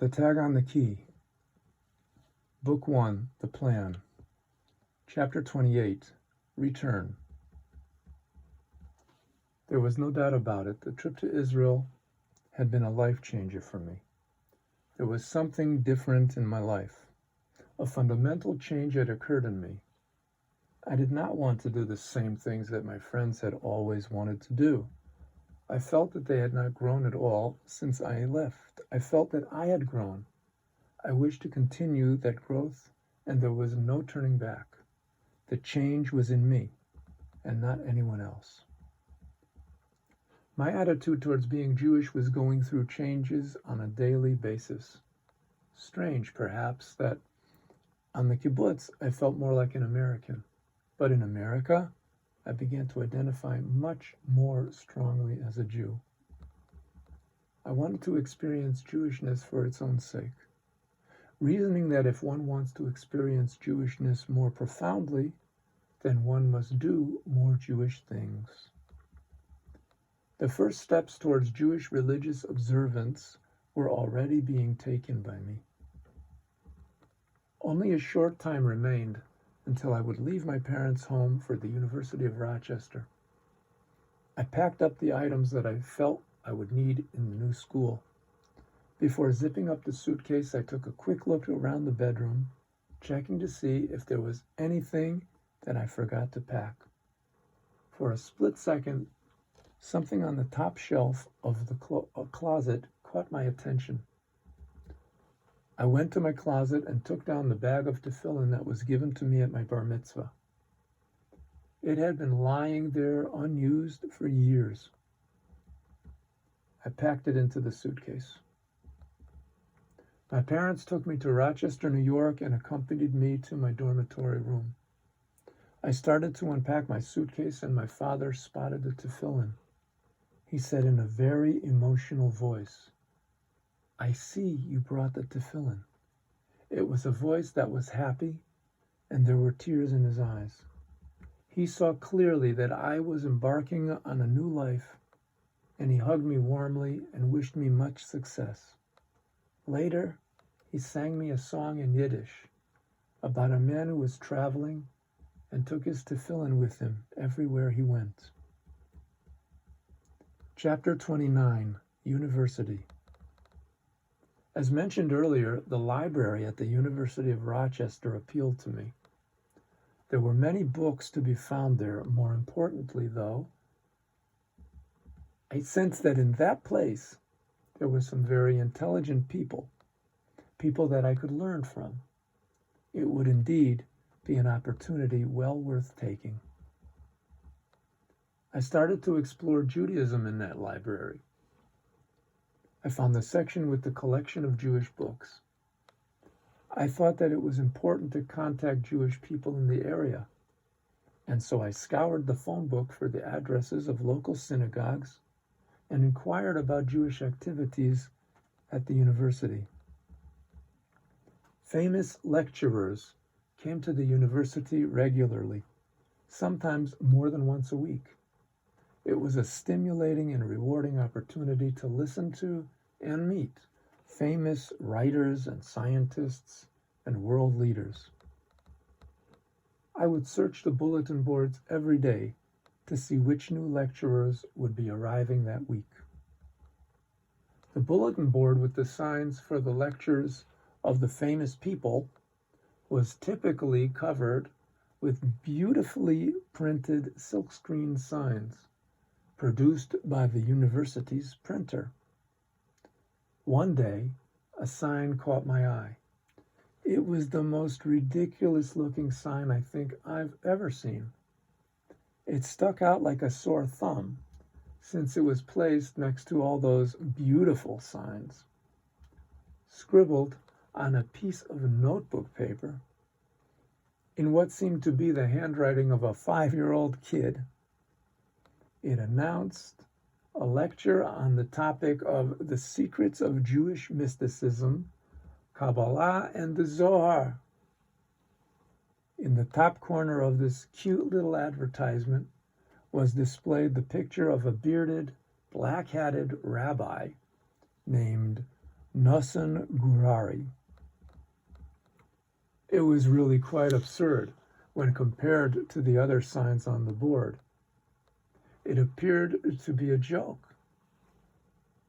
The Tag on the Key, Book 1, The Plan, Chapter 28, Return. There was no doubt about it. The trip to Israel had been a life changer for me. There was something different in my life. A fundamental change had occurred in me. I did not want to do the same things that my friends had always wanted to do. I felt that they had not grown at all since I left. I felt that I had grown. I wished to continue that growth, and there was no turning back. The change was in me, and not anyone else. My attitude towards being Jewish was going through changes on a daily basis. Strange, perhaps, that on the kibbutz I felt more like an American, but in America, I began to identify much more strongly as a Jew. I wanted to experience Jewishness for its own sake, reasoning that if one wants to experience Jewishness more profoundly, then one must do more Jewish things. The first steps towards Jewish religious observance were already being taken by me. Only a short time remained until I would leave my parents' home for the University of Rochester. I packed up the items that I felt I would need in the new school. Before zipping up the suitcase, I took a quick look around the bedroom, checking to see if there was anything that I forgot to pack. For a split second, something on the top shelf of the closet caught my attention. I went to my closet and took down the bag of tefillin that was given to me at my bar mitzvah. It had been lying there unused for years. I packed it into the suitcase. My parents took me to Rochester, New York, and accompanied me to my dormitory room. I started to unpack my suitcase, and my father spotted the tefillin. He said in a very emotional voice, "I see you brought the tefillin." It was a voice that was happy, and there were tears in his eyes. He saw clearly that I was embarking on a new life, and he hugged me warmly and wished me much success. Later, he sang me a song in Yiddish about a man who was traveling and took his tefillin with him everywhere he went. Chapter 29, University. As mentioned earlier, the library at the University of Rochester appealed to me. There were many books to be found there. More importantly, though, I sensed that in that place there were some very intelligent people that I could learn from. It would indeed be an opportunity well worth taking. I started to explore Judaism in that library. I found the section with the collection of Jewish books. I thought that it was important to contact Jewish people in the area, and so I scoured the phone book for the addresses of local synagogues and inquired about Jewish activities at the university. Famous lecturers came to the university regularly, sometimes more than once a week. It was a stimulating and rewarding opportunity to listen to and meet famous writers and scientists and world leaders. I would search the bulletin boards every day to see which new lecturers would be arriving that week. The bulletin board with the signs for the lectures of the famous people was typically covered with beautifully printed silkscreen signs produced by the university's printer. One day, a sign caught my eye. It was the most ridiculous-looking sign I think I've ever seen. It stuck out like a sore thumb, since it was placed next to all those beautiful signs. Scribbled on a piece of notebook paper, in what seemed to be the handwriting of a 5-year-old kid, it announced a lecture on the topic of the secrets of Jewish mysticism, Kabbalah, and the Zohar. In the top corner of this cute little advertisement was displayed the picture of a bearded, black-hatted rabbi named Nusan Gurari. It was really quite absurd when compared to the other signs on the board. It appeared to be a joke.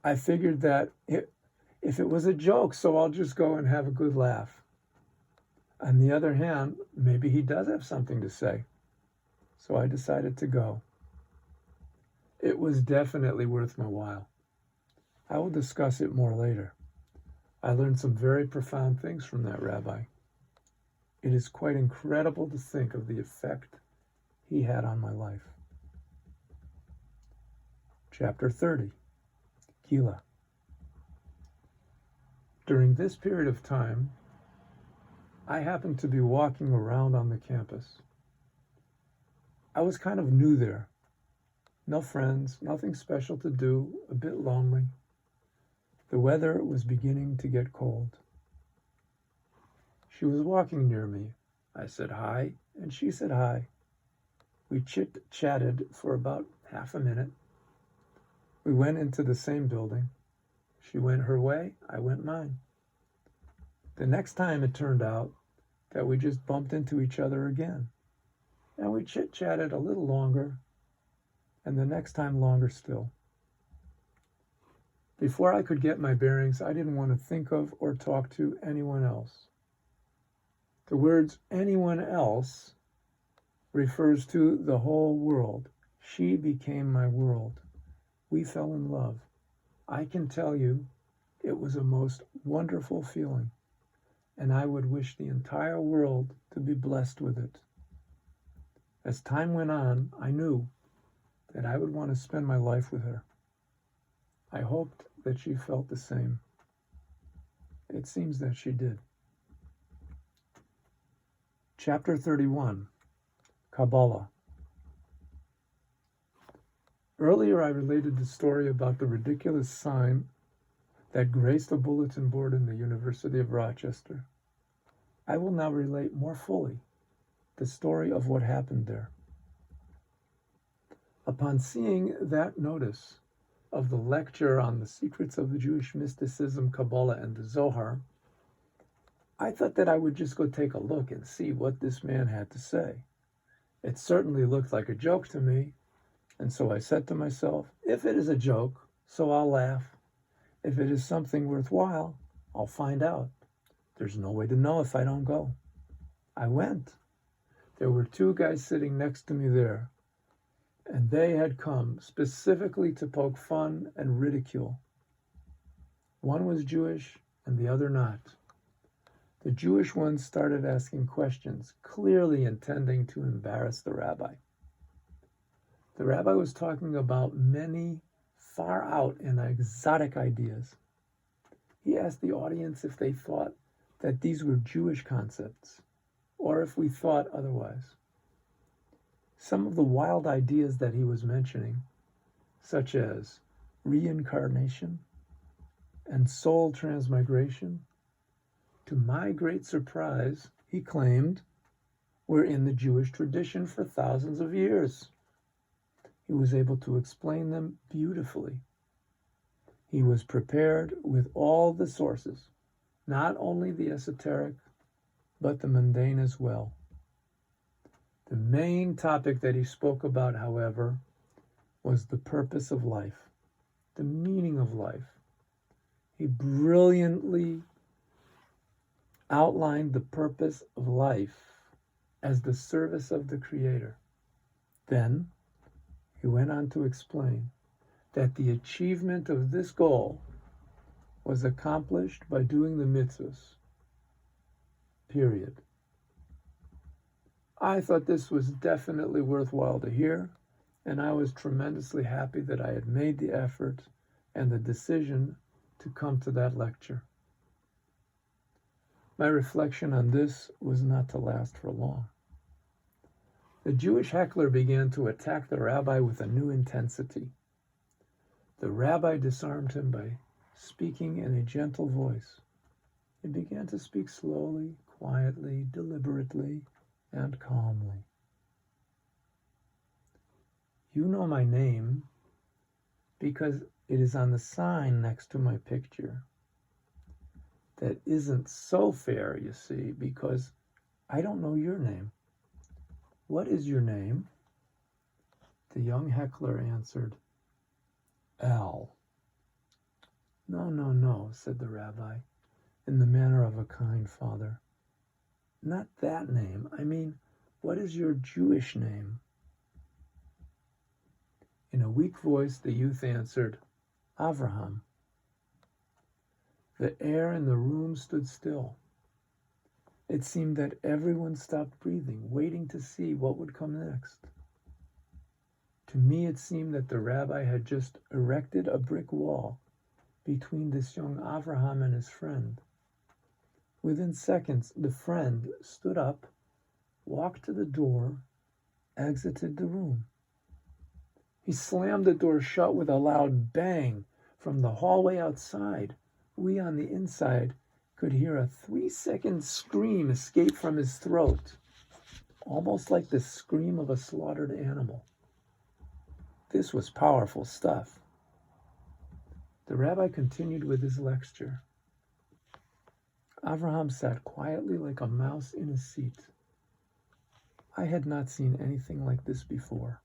I figured that if it was a joke, so I'll just go and have a good laugh. On the other hand, maybe he does have something to say. So I decided to go. It was definitely worth my while. I will discuss it more later. I learned some very profound things from that rabbi. It is quite incredible to think of the effect he had on my life. Chapter 30, Gila. During this period of time, I happened to be walking around on the campus. I was kind of new there. No friends, nothing special to do, a bit lonely. The weather was beginning to get cold. She was walking near me. I said hi, and she said hi. We chit-chatted for about half a minute. We went into the same building. She went her way, I went mine. The next time it turned out that we just bumped into each other again. And we chit-chatted a little longer, and the next time longer still. Before I could get my bearings, I didn't want to think of or talk to anyone else. The words anyone else refers to the whole world. She became my world. We fell in love. I can tell you it was a most wonderful feeling, and I would wish the entire world to be blessed with it. As time went on, I knew that I would want to spend my life with her. I hoped that she felt the same. It seems that she did. Chapter 31, Kabbalah. Earlier I related the story about the ridiculous sign that graced the bulletin board in the University of Rochester. I will now relate more fully the story of what happened there. Upon seeing that notice of the lecture on the secrets of the Jewish mysticism, Kabbalah, and the Zohar, I thought that I would just go take a look and see what this man had to say. It certainly looked like a joke to me, and so I said to myself, if it is a joke, so I'll laugh. If it is something worthwhile, I'll find out. There's no way to know if I don't go. I went. There were two guys sitting next to me there, and they had come specifically to poke fun and ridicule. One was Jewish and the other not. The Jewish one started asking questions, clearly intending to embarrass the rabbi. The rabbi was talking about many far out and exotic ideas. He asked the audience if they thought that these were Jewish concepts, or if we thought otherwise. Some of the wild ideas that he was mentioning, such as reincarnation and soul transmigration, to my great surprise, he claimed, were in the Jewish tradition for thousands of years. He was able to explain them beautifully. He was prepared with all the sources, not only the esoteric, but the mundane as well. The main topic that he spoke about, however, was the purpose of life, the meaning of life. He brilliantly outlined the purpose of life as the service of the Creator. Then, he went on to explain that the achievement of this goal was accomplished by doing the mitzvahs. Period. I thought this was definitely worthwhile to hear, and I was tremendously happy that I had made the effort and the decision to come to that lecture. My reflection on this was not to last for long. The Jewish heckler began to attack the rabbi with a new intensity. The rabbi disarmed him by speaking in a gentle voice. He began to speak slowly, quietly, deliberately, and calmly. You know my name because it is on the sign next to my picture. that isn't so fair, you see, because I don't know your name. What is your name? The young heckler answered, Al. No, no, no, said the rabbi, in the manner of a kind father. Not that name. I mean, what is your Jewish name? In a weak voice, the youth answered, Avraham. The air in the room stood still. It seemed that everyone stopped breathing, waiting to see what would come next. To me, it seemed that the rabbi had just erected a brick wall between this young Avraham and his friend. Within seconds, the friend stood up, walked to the door, exited the room. He slammed the door shut with a loud bang. From the hallway outside, we on the inside could hear a 3-second scream escape from his throat, almost like the scream of a slaughtered animal. This was powerful stuff. The rabbi continued with his lecture. Avraham sat quietly like a mouse in a seat. I had not seen anything like this before.